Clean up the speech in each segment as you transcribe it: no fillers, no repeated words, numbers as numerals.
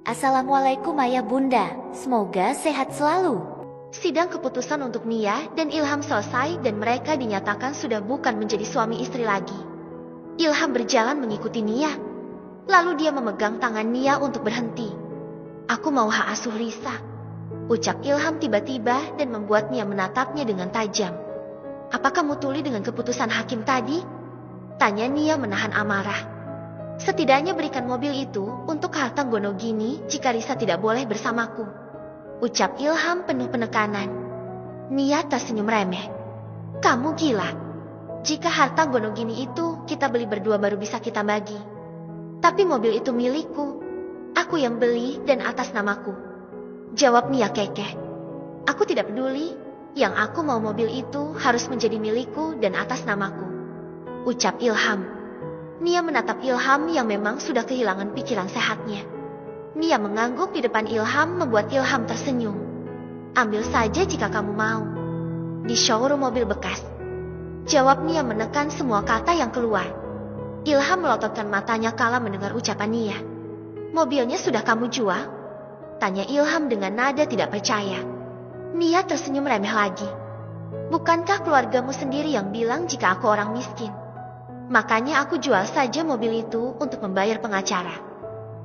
Assalamualaikum ayah bunda, semoga sehat selalu. Sidang keputusan untuk Nia dan Ilham selesai dan mereka dinyatakan sudah bukan menjadi suami istri lagi. Ilham berjalan mengikuti Nia. Lalu dia memegang tangan Nia untuk berhenti. "Aku mau hak asuh Risa," ucap Ilham tiba-tiba dan membuat Nia menatapnya dengan tajam. "Apa kamu tuli dengan keputusan hakim tadi?" tanya Nia menahan amarah. "Setidaknya berikan mobil itu untuk harta Gonogini jika Risa tidak boleh bersamaku," ucap Ilham penuh penekanan. Nia tersenyum remeh. "Kamu gila. Jika harta Gonogini itu kita beli berdua baru bisa kita bagi. Tapi mobil itu milikku. Aku yang beli dan atas namaku," jawab Nia kekeh. "Aku tidak peduli. Yang aku mau mobil itu harus menjadi milikku dan atas namaku," ucap Ilham. Nia menatap Ilham yang memang sudah kehilangan pikiran sehatnya. Nia mengangguk di depan Ilham membuat Ilham tersenyum. "Ambil saja jika kamu mau. Di showroom mobil bekas," jawab Nia menekan semua kata yang keluar. Ilham melototkan matanya kala mendengar ucapan Nia. "Mobilnya sudah kamu jual?" tanya Ilham dengan nada tidak percaya. Nia tersenyum remeh lagi. "Bukankah keluargamu sendiri yang bilang jika aku orang miskin? Makanya aku jual saja mobil itu untuk membayar pengacara,"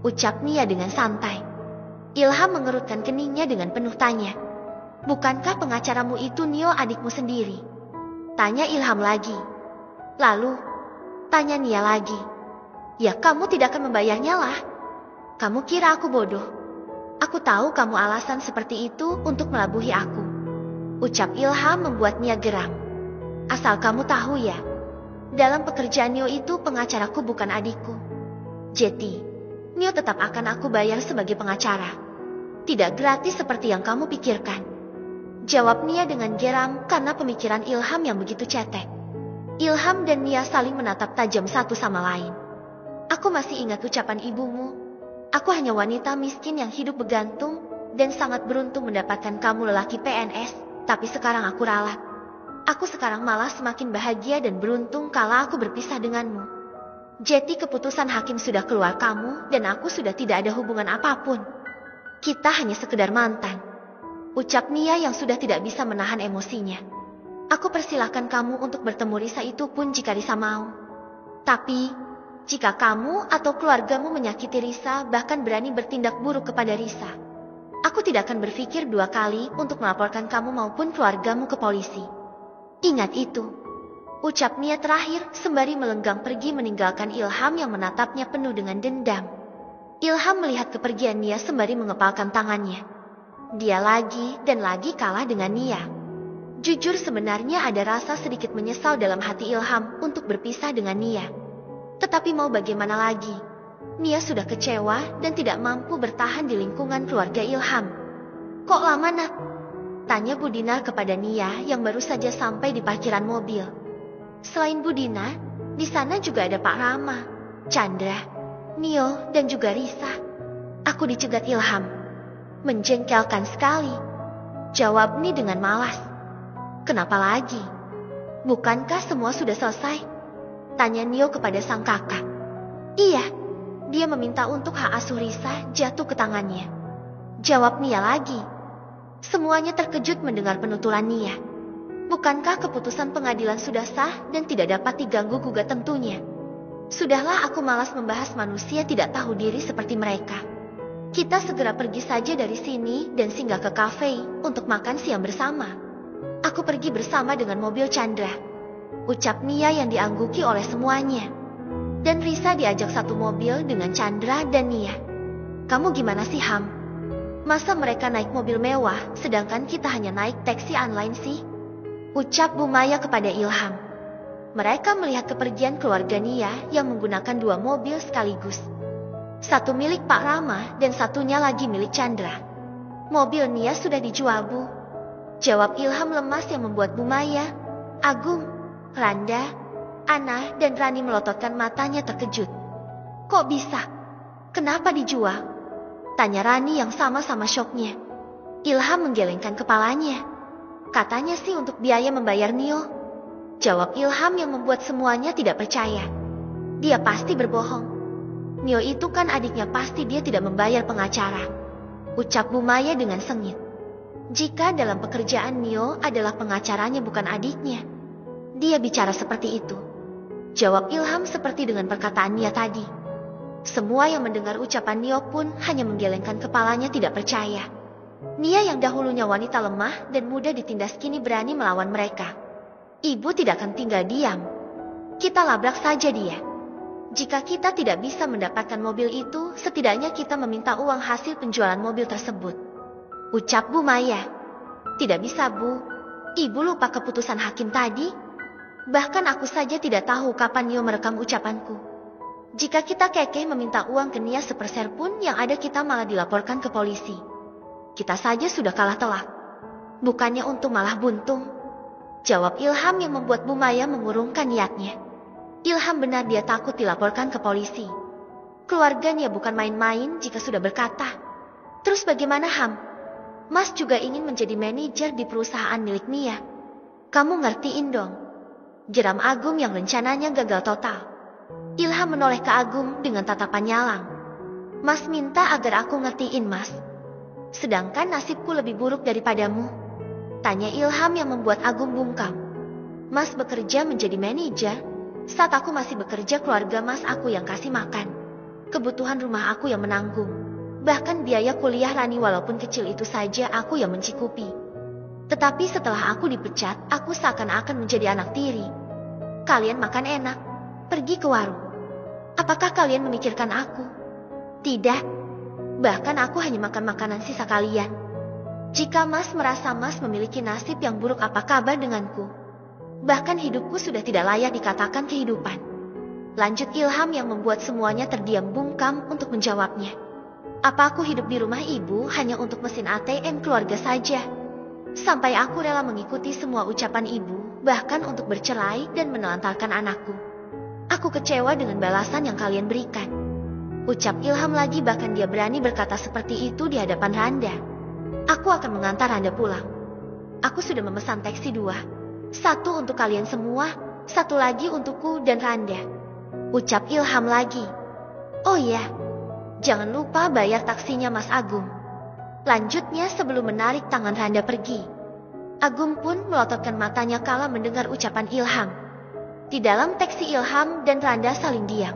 ucap Nia dengan santai. Ilham mengerutkan keningnya dengan penuh tanya. "Bukankah pengacaramu itu Nio adikmu sendiri?" tanya Ilham lagi. "Lalu?" tanya Nia lagi. "Ya kamu tidak akan membayarnya lah. Kamu kira aku bodoh? Aku tahu kamu alasan seperti itu untuk melabuhi aku," ucap Ilham membuat Nia geram. "Asal kamu tahu ya, dalam pekerjaan Nio itu pengacaraku bukan adikku. Jadi, Nio tetap akan aku bayar sebagai pengacara. Tidak gratis seperti yang kamu pikirkan," jawab Nia dengan geram karena pemikiran Ilham yang begitu cetek. Ilham dan Nia saling menatap tajam satu sama lain. "Aku masih ingat ucapan ibumu. Aku hanya wanita miskin yang hidup bergantung dan sangat beruntung mendapatkan kamu lelaki PNS, tapi sekarang aku ralat. Aku sekarang malah semakin bahagia dan beruntung kala aku berpisah denganmu. Jadi keputusan hakim sudah keluar kamu dan aku sudah tidak ada hubungan apapun. Kita hanya sekedar mantan," ucap Nia yang sudah tidak bisa menahan emosinya. "Aku persilahkan kamu untuk bertemu Risa itu pun jika Risa mau. Tapi, jika kamu atau keluargamu menyakiti Risa bahkan berani bertindak buruk kepada Risa, aku tidak akan berpikir dua kali untuk melaporkan kamu maupun keluargamu ke polisi. Ingat itu," ucap Nia terakhir sembari melenggang pergi meninggalkan Ilham yang menatapnya penuh dengan dendam. Ilham melihat kepergian Nia sembari mengepalkan tangannya. Dia lagi dan lagi kalah dengan Nia. Jujur sebenarnya ada rasa sedikit menyesal dalam hati Ilham untuk berpisah dengan Nia. Tetapi mau bagaimana lagi? Nia sudah kecewa dan tidak mampu bertahan di lingkungan keluarga Ilham. "Kok lama nak?" tanya Bu Dinar kepada Nia yang baru saja sampai di parkiran mobil. Selain Bu Dinar, di sana juga ada Pak Rama, Chandra, Nio, dan juga Risa. "Aku dicegat Ilham." "Menjengkelkan sekali," jawab Ni dengan malas. "Kenapa lagi? Bukankah semua sudah selesai?" tanya Nio kepada sang kakak. "Iya, dia meminta untuk hak asuh Risa jatuh ke tangannya," jawab Nia lagi. Semuanya terkejut mendengar penuturan Nia. Bukankah keputusan pengadilan sudah sah dan tidak dapat diganggu gugat tentunya? Sudahlah, aku malas membahas manusia tidak tahu diri seperti mereka. Kita segera pergi saja dari sini dan singgah ke kafe untuk makan siang bersama. Aku pergi bersama dengan mobil Chandra, ucap Nia yang diangguki oleh semuanya. Dan Risa diajak satu mobil dengan Chandra dan Nia. "Kamu gimana sih Ham? Masa mereka naik mobil mewah sedangkan kita hanya naik taksi online sih?" ucap Bu Maya kepada Ilham. Mereka melihat kepergian keluarga Nia yang menggunakan dua mobil sekaligus. Satu milik Pak Rama dan satunya lagi milik Chandra. "Mobil Nia sudah dijual Bu," jawab Ilham lemas yang membuat Bu Maya, Agung, Randa, Ana, dan Rani melototkan matanya terkejut. "Kok bisa? Kenapa dijual?" tanya Rani yang sama-sama syoknya. Ilham menggelengkan kepalanya. "Katanya sih untuk biaya membayar Nio," jawab Ilham yang membuat semuanya tidak percaya. "Dia pasti berbohong. Nio itu kan adiknya, pasti dia tidak membayar pengacara. Ucap Bu Maya dengan sengit. Jika dalam pekerjaan Nio adalah pengacaranya bukan adiknya, dia bicara seperti itu. Jawab Ilham seperti dengan perkataan Nia tadi. Semua yang mendengar ucapan Nio pun hanya menggelengkan kepalanya tidak percaya. Nia yang dahulunya wanita lemah dan mudah ditindas kini berani melawan mereka. Ibu tidak akan tinggal diam. Kita labrak saja dia. Jika kita tidak bisa mendapatkan mobil itu, setidaknya kita meminta uang hasil penjualan mobil tersebut. Ucap Bu Maya. Tidak bisa, Bu. Ibu lupa keputusan hakim tadi. Bahkan aku saja tidak tahu kapan Nio merekam ucapanku. Jika kita kekeh meminta uang ke Nia sepersen pun, yang ada kita malah dilaporkan ke polisi. Kita saja sudah kalah telak. Bukannya untung malah buntung. Jawab Ilham yang membuat Bu Maya mengurungkan niatnya. Ilham benar dia takut dilaporkan ke polisi. Keluarganya bukan main-main jika sudah berkata. Terus bagaimana Ham? Mas juga ingin menjadi manajer di perusahaan milik Nia. Kamu ngertiin dong. Jeram Agung yang rencananya gagal total. Ilham menoleh ke Agung dengan tatapan nyalang. Mas minta agar aku ngertiin Mas. Sedangkan nasibku lebih buruk daripadamu. Tanya Ilham yang membuat Agung bungkam. Mas bekerja menjadi manajer. Saat aku masih bekerja, keluarga Mas aku yang kasih makan. Kebutuhan rumah aku yang menanggung. Bahkan biaya kuliah Rani walaupun kecil itu saja aku yang mencikupi. Tetapi setelah aku dipecat, aku seakan-akan menjadi anak tiri. Kalian makan enak, pergi ke warung. Apakah kalian memikirkan aku? Tidak. Bahkan aku hanya makan makanan sisa kalian. Jika Mas merasa Mas memiliki nasib yang buruk, apa kabar denganku? Bahkan hidupku sudah tidak layak dikatakan kehidupan. Lanjut Ilham yang membuat semuanya terdiam bungkam untuk menjawabnya. Apa aku hidup di rumah ibu hanya untuk mesin ATM keluarga saja? Sampai aku rela mengikuti semua ucapan ibu, bahkan untuk bercerai dan menelantarkan anakku. Aku kecewa dengan balasan yang kalian berikan. Ucap Ilham lagi, bahkan dia berani berkata seperti itu di hadapan Randa. Aku akan mengantar Randa pulang. Aku sudah memesan taksi 2. Satu untuk kalian semua, satu lagi untukku dan Randa. Ucap Ilham lagi. Oh ya, jangan lupa bayar taksinya Mas Agung. Lanjutnya sebelum menarik tangan Randa pergi. Agung pun melototkan matanya kala mendengar ucapan Ilham. Di dalam taksi Ilham dan Randa saling diam.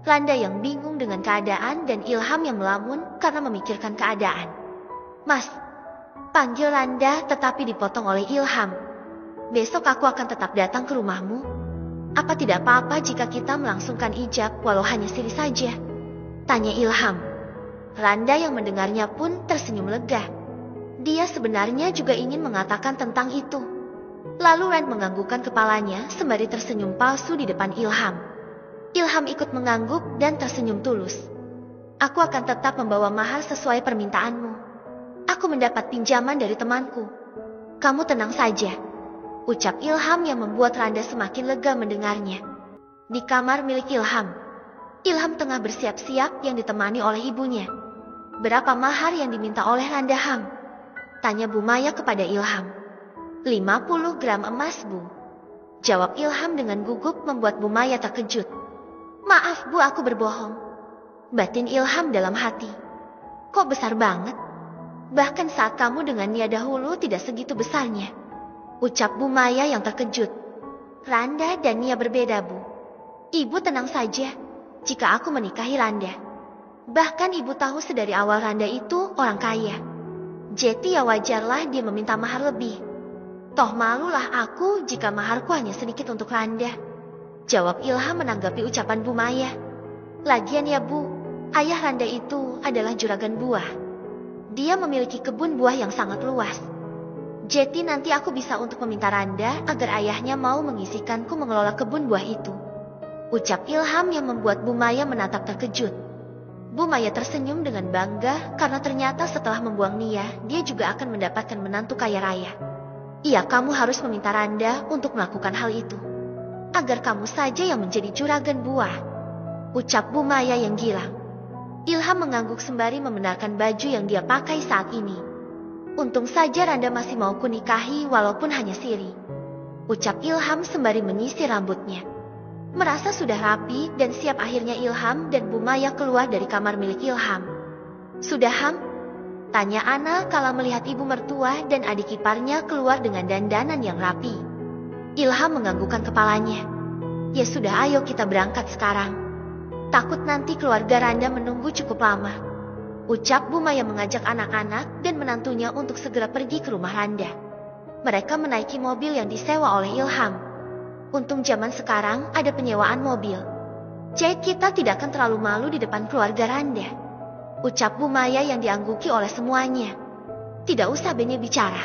Randa yang bingung dengan keadaan dan Ilham yang melamun karena memikirkan keadaan. Mas, panggil Randa tetapi dipotong oleh Ilham. Besok aku akan tetap datang ke rumahmu. Apa tidak apa-apa jika kita melangsungkan ijab walau hanya siri saja? Tanya Ilham. Randa yang mendengarnya pun tersenyum lega. Dia sebenarnya juga ingin mengatakan tentang itu. Lalu Rand menganggukkan kepalanya sembari tersenyum palsu di depan Ilham. Ilham ikut mengangguk dan tersenyum tulus. Aku akan tetap membawa mahar sesuai permintaanmu. Aku mendapat pinjaman dari temanku. Kamu tenang saja. Ucap Ilham yang membuat Randa semakin lega mendengarnya. Di kamar milik Ilham. Ilham tengah bersiap-siap yang ditemani oleh ibunya. Berapa mahar yang diminta oleh Randa Ham? Tanya Bu Maya kepada Ilham. 50 gram emas, Bu. Jawab Ilham dengan gugup membuat Bu Maya terkejut. Maaf Bu, aku berbohong. Batin Ilham dalam hati. Kok besar banget? Bahkan saat kamu dengan Nia dahulu tidak segitu besarnya. Ucap Bu Maya yang terkejut. Randa dan Nia berbeda, Bu. Ibu tenang saja. Jika aku menikahi Randa. Bahkan ibu tahu sedari awal Randa itu orang kaya. Jadi ya wajarlah dia meminta mahar lebih. Toh malulah aku jika maharku hanya sedikit untuk Randa. Jawab Ilham menanggapi ucapan Bu Maya. Lagian ya Bu, ayah Randa itu adalah juragan buah. Dia memiliki kebun buah yang sangat luas. Jadi nanti aku bisa untuk meminta Randa agar ayahnya mau mengisikanku mengelola kebun buah itu. Ucap Ilham yang membuat Bu Maya menatap terkejut. Bu Maya tersenyum dengan bangga karena ternyata setelah membuang Nia, dia juga akan mendapatkan menantu kaya raya. Iya, kamu harus meminta Randa untuk melakukan hal itu. Agar kamu saja yang menjadi juragan buah. Ucap Bu Maya yang gilang. Ilham mengangguk sembari membenarkan baju yang dia pakai saat ini. Untung saja Randa masih mau kunikahi walaupun hanya siri. Ucap Ilham sembari menyisir rambutnya. Merasa sudah rapi dan siap, akhirnya Ilham dan Bu Maya keluar dari kamar milik Ilham. "Sudah, Ham?" tanya Ana kala melihat ibu mertua dan adik iparnya keluar dengan dandanan yang rapi. Ilham menganggukkan kepalanya. "Ya sudah, ayo kita berangkat sekarang. Takut nanti keluarga Randa menunggu cukup lama," ucap Bu Maya mengajak anak-anak dan menantunya untuk segera pergi ke rumah Randa. Mereka menaiki mobil yang disewa oleh Ilham. Untung zaman sekarang ada penyewaan mobil. "Jadi kita tidak akan terlalu malu di depan keluarga Randa," ucap Bu Maya yang diangguki oleh semuanya. "Tidak usah banyak bicara.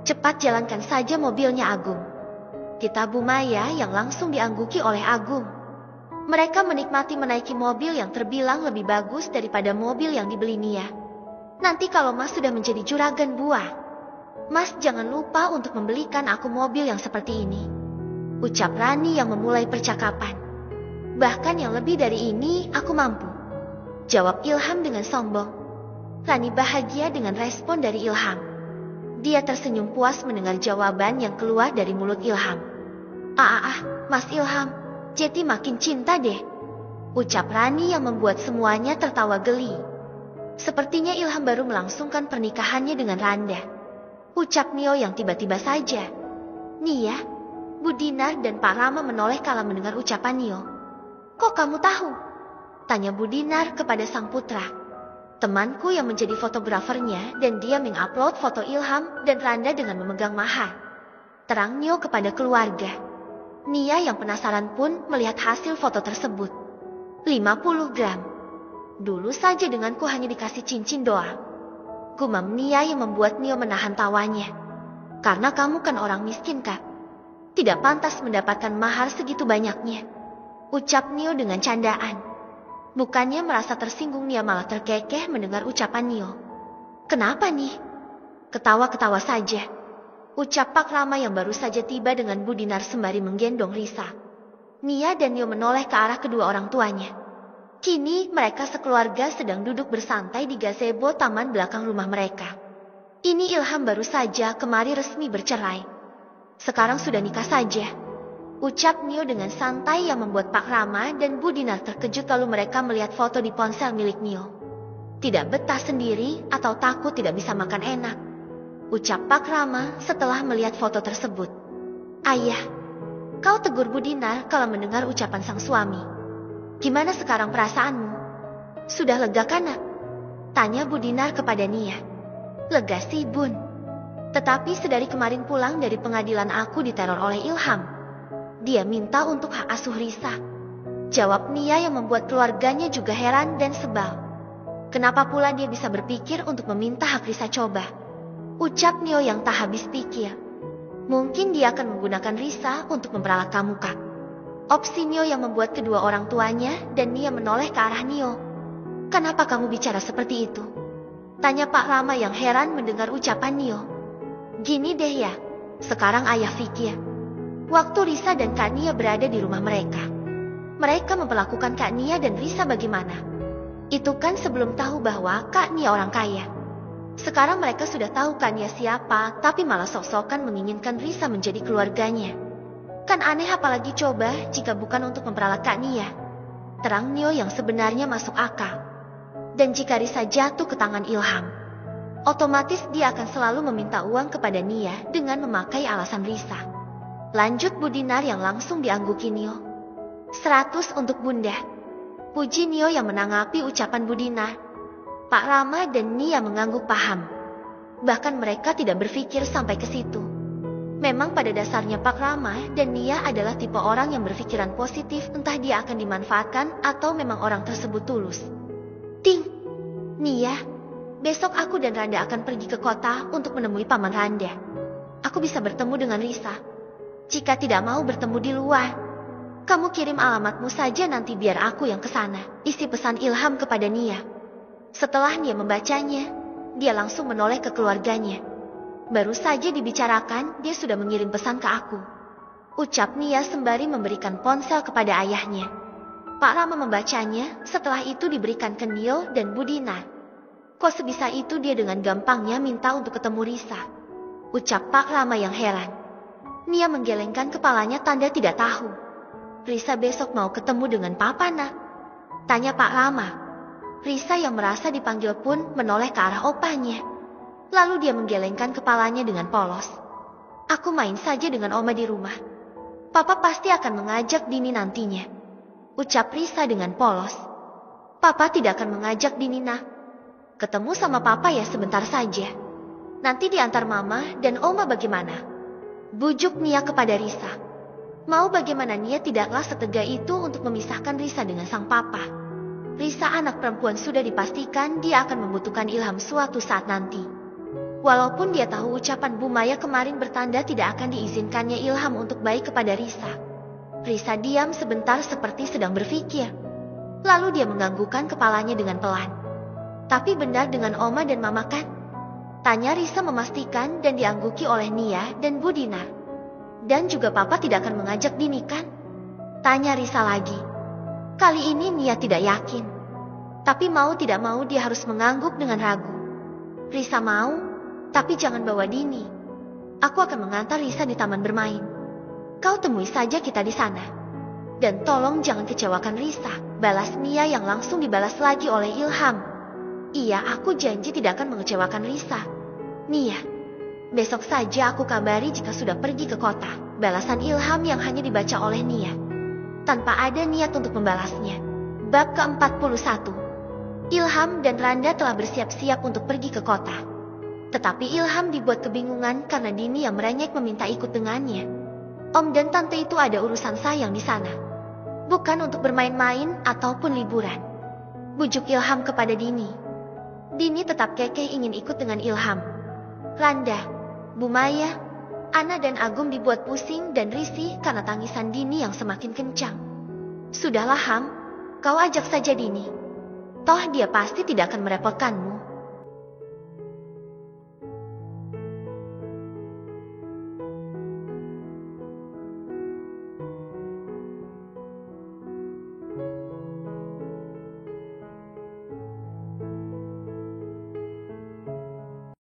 Cepat jalankan saja mobilnya, Agung," kata Bu Maya yang langsung diangguki oleh Agung. Mereka menikmati menaiki mobil yang terbilang lebih bagus daripada mobil yang dibeli Nia. "Nanti kalau Mas sudah menjadi juragan buah, Mas jangan lupa untuk membelikan aku mobil yang seperti ini," ucap Rani yang memulai percakapan. "Bahkan yang lebih dari ini aku mampu," jawab Ilham dengan sombong. Rani bahagia dengan respon dari Ilham. Dia tersenyum puas mendengar jawaban yang keluar dari mulut Ilham. Mas Ilham, Jeti makin cinta deh," ucap Rani yang membuat semuanya tertawa geli. Sepertinya Ilham baru melangsungkan pernikahannya dengan Randa, ucap Nio yang tiba-tiba saja. "Nia?" Bu Dinar dan Pak Rama menoleh kala mendengar ucapan Nio. "Kok kamu tahu?" tanya Bu Dinar kepada sang putra. "Temanku yang menjadi fotografernya dan dia mengupload foto Ilham dan Randa dengan memegang mahar," terang Nio kepada keluarga. Nia yang penasaran pun melihat hasil foto tersebut. 50 gram. "Dulu saja denganku hanya dikasih cincin doang," gumam Nia yang membuat Nio menahan tawanya. "Karena kamu kan orang miskin, Kak. Tidak pantas mendapatkan mahar segitu banyaknya," ucap Nio dengan candaan. Bukannya merasa tersinggung, Nia malah terkekeh mendengar ucapan Nio. "Kenapa nih?" "Ketawa-ketawa saja," ucap Pak Rama yang baru saja tiba dengan Bu Dinar sembari menggendong Risa. Nia dan Nio menoleh ke arah kedua orang tuanya. Kini mereka sekeluarga sedang duduk bersantai di gazebo taman belakang rumah mereka. Ini Ilham baru saja kemari resmi bercerai. Sekarang sudah nikah saja, ucap Nio dengan santai yang membuat Pak Rama dan Bu Dinar terkejut lalu mereka melihat foto di ponsel milik Nio. "Tidak betah sendiri atau takut tidak bisa makan enak?" ucap Pak Rama setelah melihat foto tersebut. "Ayah," kau tegur Bu Dinar kala mendengar ucapan sang suami. "Gimana sekarang perasaanmu? Sudah lega kan, Nak?" tanya Bu Dinar kepada Nia. "Lega sih, Bun. Tetapi sedari kemarin pulang dari pengadilan aku diteror oleh Ilham. Dia minta untuk hak asuh Risa," jawab Nia yang membuat keluarganya juga heran dan sebal. "Kenapa pula dia bisa berpikir untuk meminta hak Risa coba?" ucap Nio yang tak habis pikir. "Mungkin dia akan menggunakan Risa untuk memperalat kamu, Kak," opsi Nio yang membuat kedua orang tuanya dan Nia menoleh ke arah Nio. "Kenapa kamu bicara seperti itu?" tanya Pak Rama yang heran mendengar ucapan Nio. "Gini deh ya, sekarang ayah pikir, waktu Risa dan Kak Nia berada di rumah mereka memperlakukan Kak Nia dan Risa bagaimana? Itu kan sebelum tahu bahwa Kak Nia orang kaya. Sekarang mereka sudah tahu Kak Nia siapa, tapi malah sok-sokan menginginkan Risa menjadi keluarganya. Kan aneh, apalagi coba jika bukan untuk memperalat Kak Nia," terang Nio yang sebenarnya masuk akal. "Dan jika Risa jatuh ke tangan Ilham, otomatis dia akan selalu meminta uang kepada Nia dengan memakai alasan Risa," lanjut Bu Dinar yang langsung diangguki Nio. 100 untuk Bunda," puji Nio yang menanggapi ucapan Bu Dinar. Pak Rama dan Nia mengangguk paham. Bahkan mereka tidak berpikir sampai ke situ. Memang pada dasarnya Pak Rama dan Nia adalah tipe orang yang berpikiran positif, entah dia akan dimanfaatkan atau memang orang tersebut tulus. "Ting, Nia, besok aku dan Randa akan pergi ke kota untuk menemui Paman Randa. Aku bisa bertemu dengan Risa. Jika tidak mau bertemu di luar, kamu kirim alamatmu saja nanti biar aku yang ke sana," isi pesan Ilham kepada Nia. Setelah Nia membacanya, dia langsung menoleh ke keluarganya. "Baru saja dibicarakan, dia sudah mengirim pesan ke aku," ucap Nia sembari memberikan ponsel kepada ayahnya. Pak Rama membacanya, setelah itu diberikan ke Nio dan Bu Dinar. "Kok sebisa itu dia dengan gampangnya minta untuk ketemu Risa?" ucap Pak Rama yang heran. Nia menggelengkan kepalanya tanda tidak tahu. Risa besok mau ketemu dengan papa nak? Tanya Pak Rama. Risa yang merasa dipanggil pun menoleh ke arah opanya. Lalu dia menggelengkan kepalanya dengan polos. Aku main saja dengan Oma di rumah. Papa pasti akan mengajak Dini nantinya. Ucap Risa dengan polos. Papa tidak akan mengajak Dini nak. Ketemu sama papa ya sebentar saja. Nanti diantar mama dan Oma bagaimana? Bujuk Nia kepada Risa. Mau bagaimana Nia tidaklah setega itu untuk memisahkan Risa dengan sang papa. Risa anak perempuan sudah dipastikan dia akan membutuhkan Ilham suatu saat nanti. Walaupun dia tahu ucapan Bu Maya kemarin bertanda tidak akan diizinkannya Ilham untuk baik kepada Risa. Risa diam sebentar seperti sedang berpikir. Lalu dia menganggukkan kepalanya dengan pelan. Tapi benar dengan Oma dan Mama kan? Tanya Risa memastikan dan diangguki oleh Nia dan Bu Dinar. Dan juga papa tidak akan mengajak Dini kan? Tanya Risa lagi. Kali ini Nia tidak yakin. Tapi mau tidak mau dia harus mengangguk dengan ragu. Risa mau, tapi jangan bawa Dini. Aku akan mengantar Risa di taman bermain. Kau temui saja kita di sana. Dan tolong jangan kecewakan Risa. Balas Nia yang langsung dibalas lagi oleh Ilham. Iya, aku janji tidak akan mengecewakan Risa. Nia, besok saja aku kabari jika sudah pergi ke kota. Balasan Ilham yang hanya dibaca oleh Nia. Tanpa ada niat untuk membalasnya. Bab ke-41. Ilham dan Randa telah bersiap-siap untuk pergi ke kota. Tetapi Ilham dibuat kebingungan karena Dini yang merengek meminta ikut dengannya. Om dan Tante itu ada urusan sayang di sana. Bukan untuk bermain-main ataupun liburan. Bujuk Ilham kepada Dini. Dini tetap kekeh ingin ikut dengan Ilham. Randa, Bu Maya, Ana dan Agum dibuat pusing dan risih karena tangisan Dini yang semakin kencang. Sudahlah Ham, kau ajak saja Dini. Toh dia pasti tidak akan merepotkanmu.